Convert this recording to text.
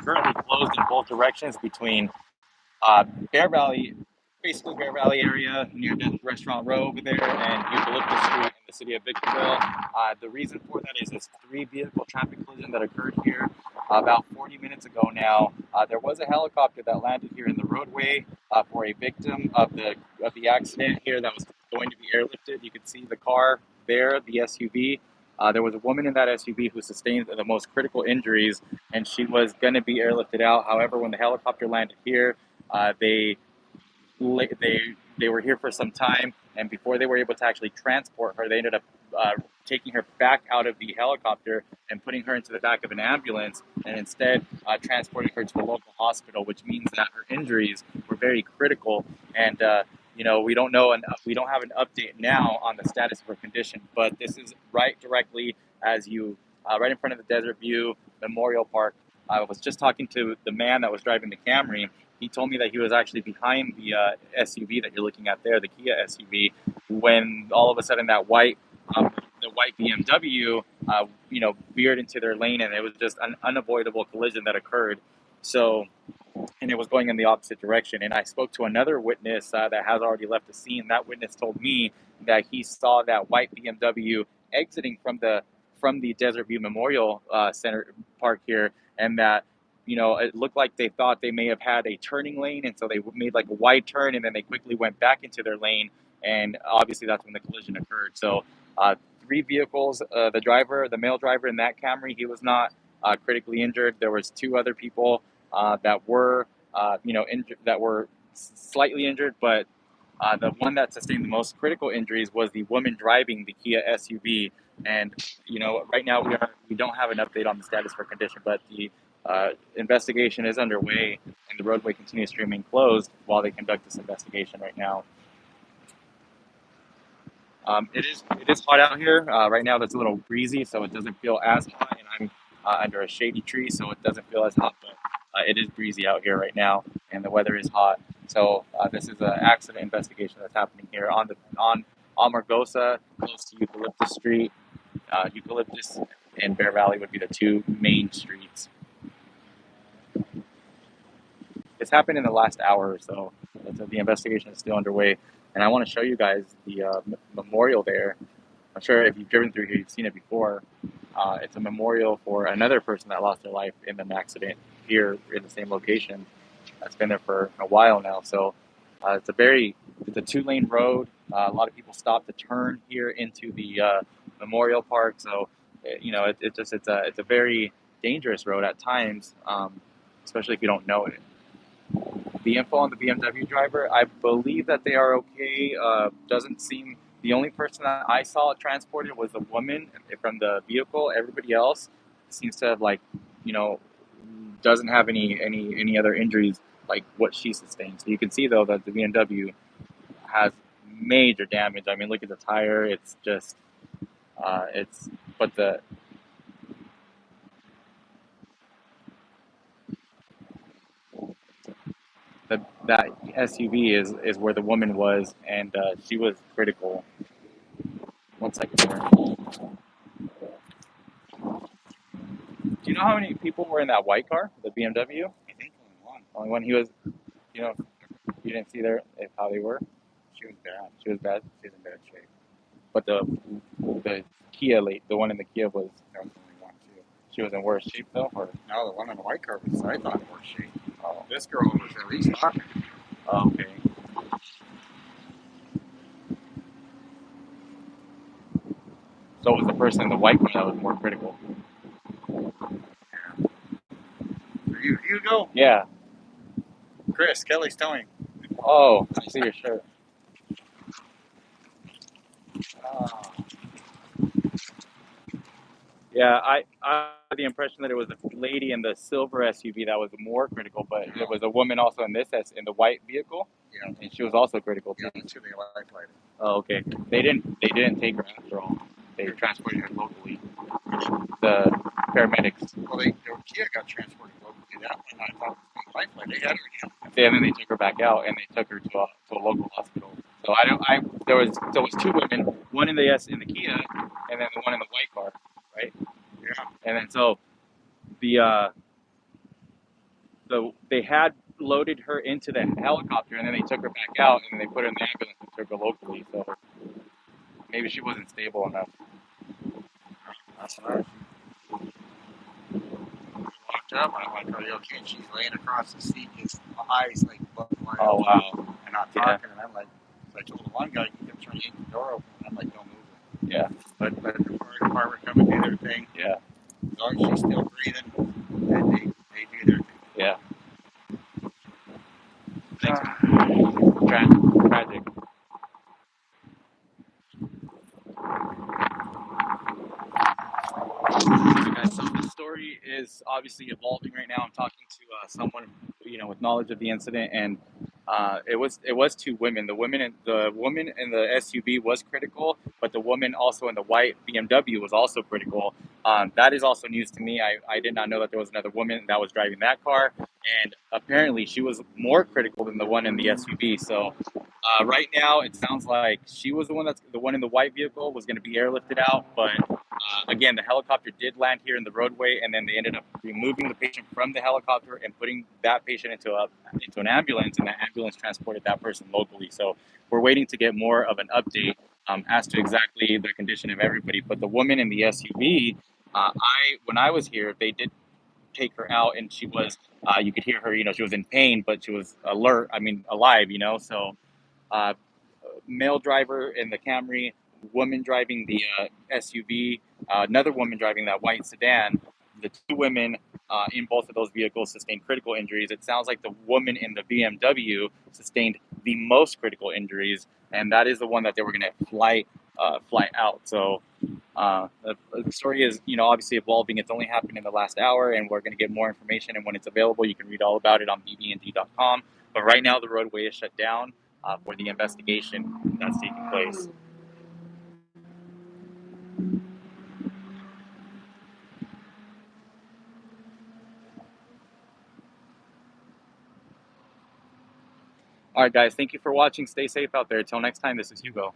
currently closed in both directions between Bear Valley, basically Bear Valley area near the Restaurant Row over there, and Eucalyptus Street in the city of Victorville. The reason for that is this three-vehicle traffic collision that occurred here about 40 minutes ago now. There was a helicopter that landed here in the roadway for a victim of the accident here that was going to be airlifted. You can see the car there, the SUV. There was a woman in that SUV who sustained the most critical injuries, and she was going to be airlifted out. However, when the helicopter landed here, they were here for some time, and before they were able to actually transport her, they ended up taking her back out of the helicopter and putting her into the back of an ambulance, and instead transporting her to a local hospital, which means that her injuries were very critical. And we don't know, and we don't have an update now on the status of her condition. But this is right directly as you, right in front of the Desert View Memorial Park. I was just talking to the man that was driving the Camry. He told me that he was actually behind the SUV that you're looking at there, the Kia SUV, when all of a sudden that the white BMW, veered into their lane, and it was just an unavoidable collision that occurred. So, and it was going in the opposite direction. And I spoke to another witness that has already left the scene. That witness told me that he saw that white BMW exiting from the Desert View Memorial Center Park here, and that it looked like they thought they may have had a turning lane, and so they made like a wide turn, and then they quickly went back into their lane, and obviously that's when the collision occurred. So, three vehicles. The male driver in that Camry, he was not critically injured. There was two other people that were, injured, that were slightly injured, but the one that sustained the most critical injuries was the woman driving the Kia SUV. And right now we don't have an update on the status of her condition, but the investigation is underway, and the roadway continues to remain closed while they conduct this investigation right now. It is hot out here right now. It's a little breezy, so it doesn't feel as hot, and I'm under a shady tree, so it doesn't feel as hot. But it is breezy out here right now, and the weather is hot. So this is an accident investigation that's happening here on Amargosa, close to Eucalyptus Street. Eucalyptus and Bear Valley would be the two main streets. It's happened in the last hour or so. The investigation is still underway, and I want to show you guys the memorial there. I'm sure if you've driven through here, you've seen it before. It's a memorial for another person that lost their life in an accident here in the same location. That's been there for a while now. So it's a two-lane road. A lot of people stop to turn here into the memorial park. So it's a very dangerous road at times, especially if you don't know it. The info on the BMW driver, I believe that they are okay. Doesn't seem, the only person that I saw transported was the woman from the vehicle. Everybody else seems to have doesn't have any other injuries like what she sustained. So you can see though that the BMW has major damage. I mean, look at the tire. It's just but that SUV is where the woman was, and she was critical. One second here. Do you know how many people were in that white car, the BMW? I think only one. Only one. He was, you didn't see how they were. She was bad. She was bad. She was in bad shape. But the Kia the one in the Kia was. That was only one too. She was in worse shape though, or no, the one in the white car was, I thought, in worse shape. oh, This girl was at least hot. oh, okay. So it was the person in the white car that was more critical. Yeah. You go. Yeah. Chris, Kelly's towing. Oh, I see your shirt. Yeah, I had the impression that it was a lady in the silver SUV that was more critical, but there was a woman also in in the white vehicle. Yeah. And she was also critical too. Yeah, too. They life-flighted. Oh, okay. They didn't take her after all. They transported her locally. The paramedics. Well, the Kia got transported locally. That one I thought was being life-flighted. They had her down. And then they took her back out, and they took her to a local hospital. So there was two women, one in the Kia, and then the one in the white car, right? Yeah. And then so the they had loaded her into the helicopter, and then they took her back out, and then they put her in the ambulance and took her locally. So maybe she wasn't stable enough. That's right. Walked up, and I'm like, are you okay? And she's laying across the seat, just eyes like bugged wide Oh open wow. and not Yeah. talking. And I'm like, so I told the one guy, he kept trying to yank the door open. And I'm like, don't move her. Yeah. But the fire department come and do their thing. Yeah. As long as she's still breathing, and they do their thing. Yeah. Thanks. Ah. Tragic. Guys, so the story is obviously evolving right now. I'm talking to someone, with knowledge of the incident, and it was two women. The woman in the SUV was critical, but the woman also in the white BMW was also critical. That is also news to me. I did not know that there was another woman that was driving that car, and apparently she was more critical than the one in the SUV. So right now, it sounds like she was the one in the white vehicle was going to be airlifted out, but again, the helicopter did land here in the roadway, and then they ended up removing the patient from the helicopter and putting that patient into an ambulance, and that ambulance transported that person locally. So we're waiting to get more of an update as to exactly the condition of everybody. But the woman in the SUV, when I was here, they did take her out, and she was you could hear her. She was in pain, but she was alert. I mean, alive. So. Uh, Male driver in the Camry, woman driving the SUV, another woman driving that white sedan. The two women in both of those vehicles sustained critical injuries. It sounds like the woman in the BMW sustained the most critical injuries, and that is the one that they were going to fly out. So the story is, obviously evolving. It's only happened in the last hour, and we're going to get more information. And when it's available, you can read all about it on VVNG.com. But right now, the roadway is shut down for the investigation that's taking place. All right, guys, thank you for watching. Stay safe out there. Until next time, this is Hugo.